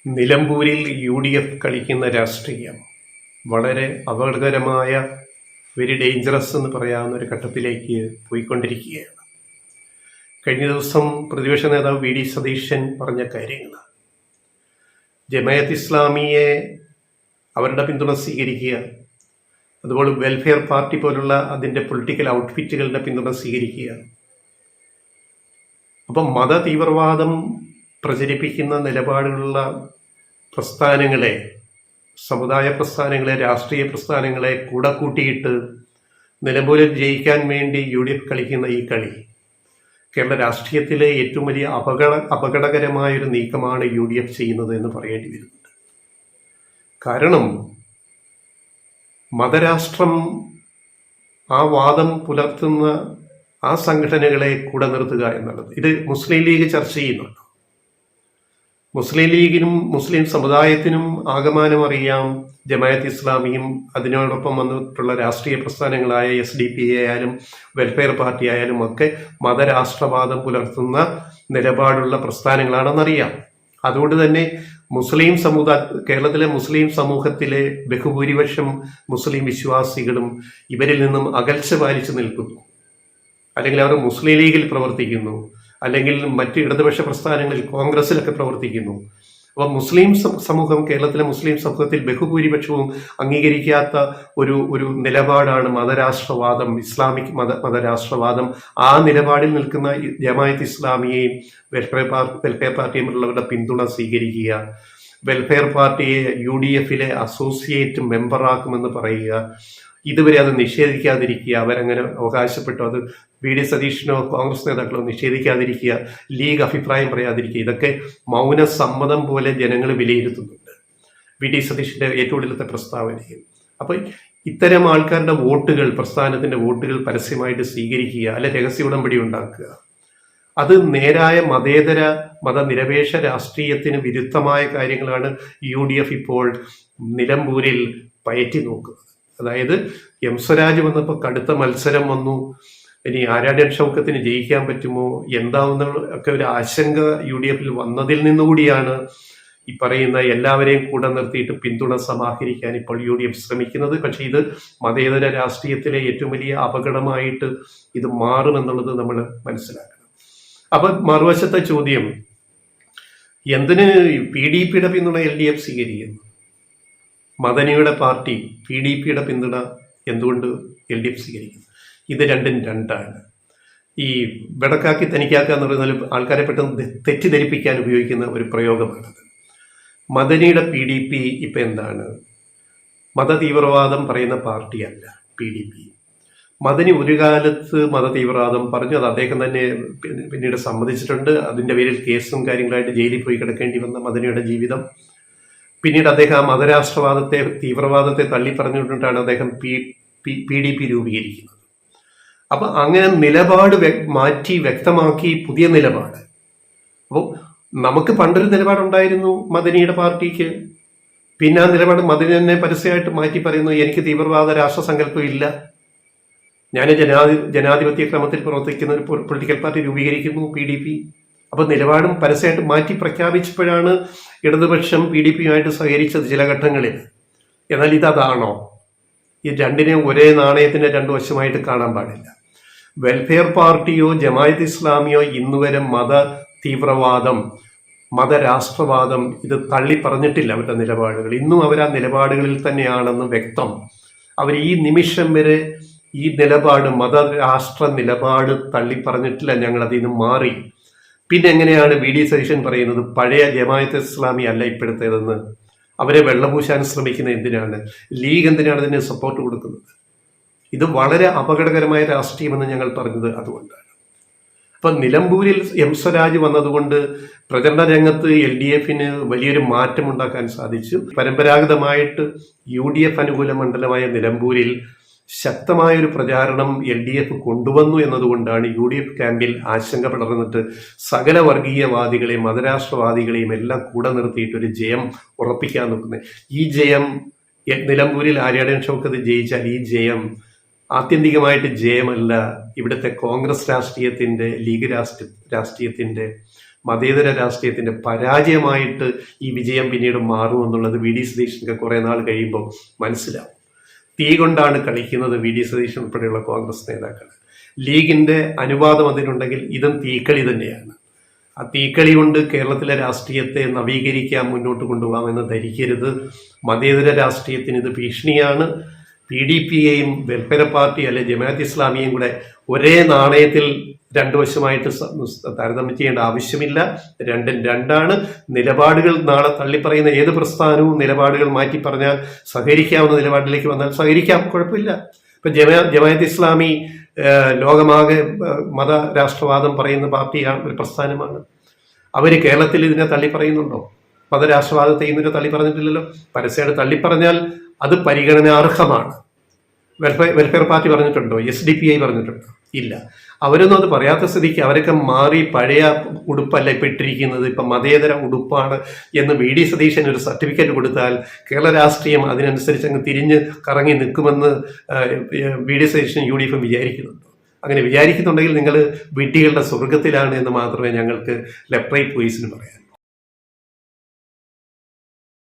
നിലമ്പൂരിൽ UDF കളിക്കുന്ന രാഷ്ട്രീയം വളരെ അപകടകരമായ, വെരി ഡേഞ്ചറസ് എന്ന് പറയാവുന്ന ഒരു ഘട്ടത്തിലേക്ക് പോയിക്കൊണ്ടിരിക്കുകയാണ്. കഴിഞ്ഞ ദിവസം പ്രതിപക്ഷ നേതാവ് VD സതീശൻ പറഞ്ഞ കാര്യങ്ങൾ, ജമാഅത്ത് ഇസ്ലാമിയെ അവരുടെ പിന്തുണ സ്വീകരിക്കുക, അതുപോലെ വെൽഫെയർ പാർട്ടി പോലുള്ള അതിൻ്റെ പൊളിറ്റിക്കൽ ഔട്ട്ഫിറ്റുകളുടെ പിന്തുണ സ്വീകരിക്കുക. അപ്പം മത തീവ്രവാദം പ്രചരിപ്പിക്കുന്ന നിലപാടുകളുള്ള പ്രസ്ഥാനങ്ങളെ, സമുദായ പ്രസ്ഥാനങ്ങളെ, രാഷ്ട്രീയ പ്രസ്ഥാനങ്ങളെ കൂടെ കൂട്ടിയിട്ട് നിലമ്പൂരിൽ ജയിക്കാൻ വേണ്ടി UDF കളിക്കുന്ന ഈ കളി കേരള രാഷ്ട്രീയത്തിലെ ഏറ്റവും വലിയ അപകടകരമായൊരു നീക്കമാണ് UDF ചെയ്യുന്നത് എന്ന് പറയേണ്ടി വരുന്നുണ്ട്. കാരണം മതരാഷ്ട്രം, ആ വാദം പുലർത്തുന്ന ആ സംഘടനകളെ കൂടെ നിർത്തുക എന്നുള്ളത്, ഇത് മുസ്ലിം ലീഗ് ചർച്ച ചെയ്യുന്നുണ്ട്. മുസ്ലിം ലീഗിനും മുസ്ലിം സമുദായത്തിനും ആകമാനം അറിയാം ജമാഅത്ത് ഇസ്ലാമിയും അതിനോടൊപ്പം വന്നിട്ടുള്ള രാഷ്ട്രീയ പ്രസ്ഥാനങ്ങളായ SDP ആയാലും വെൽഫെയർ പാർട്ടി ആയാലും ഒക്കെ മതരാഷ്ട്രവാദം പുലർത്തുന്ന നിലപാടുള്ള പ്രസ്ഥാനങ്ങളാണെന്നറിയാം. അതുകൊണ്ട് തന്നെ കേരളത്തിലെ മുസ്ലിം സമൂഹത്തിലെ ബഹുഭൂരിപക്ഷം മുസ്ലിം വിശ്വാസികളും ഇവരിൽ നിന്നും അകൽച്ച പാലിച്ചു നിൽക്കുന്നു, അല്ലെങ്കിൽ അവർ മുസ്ലിം ലീഗിൽ പ്രവർത്തിക്കുന്നു, അല്ലെങ്കിൽ മറ്റ് ഇടതുപക്ഷ പ്രസ്ഥാനങ്ങളിൽ കോൺഗ്രസിലൊക്കെ പ്രവർത്തിക്കുന്നു. അപ്പം മുസ്ലിം സമൂഹം, കേരളത്തിലെ മുസ്ലിം സമൂഹത്തിൽ ബഹുഭൂരിപക്ഷവും അംഗീകരിക്കാത്ത ഒരു നിലപാടാണ് മതരാഷ്ട്രവാദം, ഇസ്ലാമിക് മതരാഷ്ട്രവാദം. ആ നിലപാടിൽ നിൽക്കുന്ന ജമാഅത്ത് ഇസ്ലാമിയെയും വെൽഫെയർ പാർട്ടിയും ഉള്ളവരുടെ പിന്തുണ സ്വീകരിക്കുക, വെൽഫെയർ പാർട്ടിയെ UDFിലെ അസോസിയേറ്റ് മെമ്പറാക്കുമെന്ന് പറയുക, ഇതുവരെ അത് നിഷേധിക്കാതിരിക്കുക, അവരങ്ങനെ അവകാശപ്പെട്ടു, അത് VD സതീശനോ കോൺഗ്രസ് നേതാക്കളോ നിഷേധിക്കാതിരിക്കുക, ലീഗ് അഭിപ്രായം പറയാതിരിക്കുക, ഇതൊക്കെ മൗനസമ്മതം പോലെ ജനങ്ങൾ വിലയിരുത്തുന്നുണ്ട് VD സതീശന്റെ ഏറ്റവും ഒടുവിലത്തെ പ്രസ്താവനയിൽ. അപ്പോൾ ഇത്തരം ആൾക്കാരുടെ വോട്ടുകൾ, പ്രസ്ഥാനത്തിന്റെ വോട്ടുകൾ പരസ്യമായിട്ട് സ്വീകരിക്കുക, അല്ലെ രഹസ്യ ഉടമ്പടി ഉണ്ടാക്കുക, അത് നേരായ മതേതര മതനിരപേക്ഷ രാഷ്ട്രീയത്തിന് വിരുദ്ധമായ കാര്യങ്ങളാണ് UDF ഇപ്പോൾ നിലമ്പൂരിൽ പയറ്റി നോക്കുന്നത്. അതായത് സ്വരാജ് വന്നപ്പോൾ കടുത്ത മത്സരം വന്നു, ഇനി ആര്യാടൻ ഷൗക്കത്തിന് ജയിക്കാൻ പറ്റുമോ എന്താവുന്ന ഒക്കെ ഒരു ആശങ്ക UDFിൽ വന്നതിൽ നിന്നുകൂടിയാണ് ഈ പറയുന്ന എല്ലാവരെയും കൂടെ നിർത്തിയിട്ട് പിന്തുണ സമാഹരിക്കാൻ ഇപ്പോൾ UDF ശ്രമിക്കുന്നത്. പക്ഷെ ഇത് മതേതര രാഷ്ട്രീയത്തിലെ ഏറ്റവും വലിയ അപകടമായിട്ട് ഇത് മാറുമെന്നുള്ളത് നമ്മൾ മനസ്സിലാക്കണം. അപ്പൊ മറുവശത്തെ ചോദ്യം, എന്തിന് PDPയുടെ പിന്തുണ LDF സ്വീകരിക്കുന്നു? മദനിയുടെ പാർട്ടി PDPയുടെ പിന്തുണ എന്തുകൊണ്ട് LDF സ്വീകരിക്കുന്നു? ഇത് രണ്ടും രണ്ടാണ്. ഈ വെടക്കാക്കി തനിക്കാക്കുക എന്ന് പറയുന്നത് ആൾക്കാരെ പെട്ടെന്ന് തെറ്റിദ്ധരിപ്പിക്കാൻ ഉപയോഗിക്കുന്ന ഒരു പ്രയോഗമാണത്. മദനിയുടെ PDP ഇപ്പം എന്താണ്? മതതീവ്രവാദം പറയുന്ന പാർട്ടിയല്ല PDP. മദനി ഒരു കാലത്ത് മതതീവ്രവാദം പറഞ്ഞു, അത് അദ്ദേഹം തന്നെ പിന്നീട് സമ്മതിച്ചിട്ടുണ്ട്. അതിൻ്റെ പേരിൽ കേസും കാര്യങ്ങളായിട്ട് ജയിലിൽ പോയി കിടക്കേണ്ടി വന്ന മദനിയുടെ ജീവിതം. പിന്നീട് അദ്ദേഹം ആ മതരാഷ്ട്രവാദത്തെ, തീവ്രവാദത്തെ തള്ളിപ്പറഞ്ഞുകൊണ്ടിട്ടാണ് അദ്ദേഹം PDP രൂപീകരിക്കുന്നത്. അപ്പൊ അങ്ങനെ നിലപാട് മാറ്റി വ്യക്തമാക്കി പുതിയ നിലപാട്. അപ്പോൾ നമുക്ക് പണ്ടൊരു നിലപാടുണ്ടായിരുന്നു മദനിയുടെ പാർട്ടിക്ക്, പിന്നെ ആ നിലപാട് മദനി തന്നെ പരസ്യമായിട്ട് മാറ്റി പറയുന്നു, എനിക്ക് തീവ്രവാദ രാഷ്ട്രസങ്കല്പം ഇല്ല, ഞാൻ ജനാധിപത്യ ക്രമത്തിൽ പ്രവർത്തിക്കുന്ന ഒരു പൊളിറ്റിക്കൽ പാർട്ടി രൂപീകരിക്കുന്നു PDP. അപ്പൊ നിലപാടും പരസ്യമായിട്ട് മാറ്റി പ്രഖ്യാപിച്ചപ്പോഴാണ് ഇടതുപക്ഷം PDPയുമായിട്ട് സഹകരിച്ചത് ചില ഘട്ടങ്ങളിൽ. എന്നാൽ ഇതാണോ? ഈ രണ്ടിനെ ഒരേ നാണയത്തിന്റെ രണ്ടു വശമായിട്ട് കാണാൻ പാടില്ല. വെൽഫെയർ പാർട്ടിയോ ജമാഅത്ത് ഇസ്ലാമിയോ ഇന്നുവരെ മത തീവ്രവാദം, മതരാഷ്ട്രവാദം ഇത് തള്ളി പറഞ്ഞിട്ടില്ല. അവരുടെ നിലപാടുകൾ ഇന്നും അവർ ആ നിലപാടുകളിൽ തന്നെയാണെന്ന് വ്യക്തം. അവർ ഈ നിമിഷം വരെ ഈ നിലപാട്, മതരാഷ്ട്ര നിലപാട് തള്ളി പറഞ്ഞിട്ടില്ല. ഞങ്ങൾ അതിൽ നിന്ന് മാറി. പിന്നെ എങ്ങനെയാണ് VD സതീശൻ പറയുന്നത് പഴയ ജമാഅത്ത് ഇസ്ലാമി അല്ല ഇപ്പോഴത്തേതെന്ന്? അവരെ വെള്ളപൂശാൻ ശ്രമിക്കുന്നത് എന്തിനാണ്? ലീഗ് എന്തിനാണ് അതിന് സപ്പോർട്ട് കൊടുക്കുന്നത്? ഇത് വളരെ അപകടകരമായ രാഷ്ട്രീയമെന്ന് ഞങ്ങൾ പറഞ്ഞത് അതുകൊണ്ടാണ്. അപ്പൊ നിലമ്പൂരിൽ സ്വരാജ് വന്നതുകൊണ്ട് പ്രചരണ രംഗത്ത് LDFന് വലിയൊരു മാറ്റം ഉണ്ടാക്കാൻ സാധിച്ചു. പരമ്പരാഗതമായിട്ട് UDF അനുകൂല മണ്ഡലമായ നിലമ്പൂരിൽ ശക്തമായൊരു പ്രചാരണം LDF കൊണ്ടുവന്നു എന്നതുകൊണ്ടാണ് UDF ക്യാമ്പിൽ ആശങ്ക പടർന്നിട്ട് സകല വർഗീയവാദികളെയും മതരാഷ്ട്രവാദികളെയും എല്ലാം കൂടെ നിർത്തിയിട്ട് ഒരു ജയം ഉറപ്പിക്കാൻ നോക്കുന്നത്. ഈ ജയം നിലമ്പൂരിൽ ആര്യാടൻ ഷൗക്കത്ത് ജയിച്ചാൽ ഈ ജയം ആത്യന്തികമായിട്ട് ജയമല്ല, ഇവിടുത്തെ കോൺഗ്രസ് രാഷ്ട്രീയത്തിന്റെ, ലീഗ് രാഷ്ട്രീയത്തിന്റെ മതേതര രാഷ്ട്രീയത്തിന്റെ പരാജയമായിട്ട് ഈ വിജയം പിന്നീട് മാറുമെന്നുള്ളത് വി ഡി സതീശനൊക്കെ കുറെ നാൾ കഴിയുമ്പോൾ മനസ്സിലാവും. തീ കൊണ്ടാണ് കളിക്കുന്നത് വി ഡി സതീശൻ ഉൾപ്പെടെയുള്ള കോൺഗ്രസ് നേതാക്കൾ. ലീഗിന്റെ അനുവാദം അതിനുണ്ടെങ്കിൽ ഇതും തീക്കളി തന്നെയാണ്. ആ തീക്കളി കൊണ്ട് കേരളത്തിലെ രാഷ്ട്രീയത്തെ നവീകരിക്കാൻ മുന്നോട്ട് കൊണ്ടുപോകാമെന്ന് ധരിക്കരുത്. മതേതര രാഷ്ട്രീയത്തിന് ഇത് ഭീഷണിയാണ്. PDPയെയും വെൽഫെയർ പാർട്ടി അല്ലെ ജമാഅത്ത് ഇസ്ലാമിയെയും കൂടെ ഒരേ നാണയത്തിൽ രണ്ടു വശമായിട്ട് താരതമ്യം ചെയ്യേണ്ട ആവശ്യമില്ല. രണ്ടും രണ്ടാണ്. നിലപാടുകൾ നാളെ തള്ളിപ്പറയുന്ന ഏത് പ്രസ്ഥാനവും നിലപാടുകൾ മാറ്റി പറഞ്ഞാൽ സഹകരിക്കാവുന്ന നിലപാടിലേക്ക് വന്നാൽ സഹകരിക്കാം, കുഴപ്പമില്ല. ഇപ്പൊ ജമാഅത്ത് ഇസ്ലാമി ലോകമാകെ മതരാഷ്ട്രവാദം പറയുന്ന പാർട്ടിയാണ്, ഒരു പ്രസ്ഥാനമാണ്. അവര് കേരളത്തിൽ ഇതിനെ തള്ളിപ്പറയുന്നുണ്ടോ? മതരാഷ്ട്രവാദത്തെ ഇതിനെ തള്ളിപ്പറഞ്ഞിട്ടില്ലല്ലോ. പരസ്യമായിട്ട് തള്ളിപ്പറഞ്ഞാൽ അത് പരിഗണനാർഹമാണ്. വെൽഫെയർ പാർട്ടി പറഞ്ഞിട്ടുണ്ടോ? SDPI പറഞ്ഞിട്ടുണ്ടോ? ഇല്ല. അവരൊന്നും അത് പറയാത്ത സ്ഥിതിക്ക് അവരൊക്കെ മാറി പഴയ ഉടുപ്പല്ല ഇപ്പം ഇട്ടിരിക്കുന്നത്, ഇപ്പം മതേതര ഉടുപ്പാണ് എന്ന് വി ഡി സതീശൻ ഒരു സർട്ടിഫിക്കറ്റ് കൊടുത്താൽ കേരള രാഷ്ട്രീയം അതിനനുസരിച്ച് അങ്ങ് തിരിഞ്ഞ് കറങ്ങി നിൽക്കുമെന്ന് വി ഡി സതീശൻ UDF വിചാരിക്കുന്നുണ്ടോ? അങ്ങനെ വിചാരിക്കുന്നുണ്ടെങ്കിൽ നിങ്ങൾ വിഡ്ഢികളുടെ സ്വർഗത്തിലാണ് എന്ന് മാത്രമേ ഞങ്ങൾക്ക് ലെഫ്റ്റ് റൈറ്റ് വോയിസിന് പറയാൻ.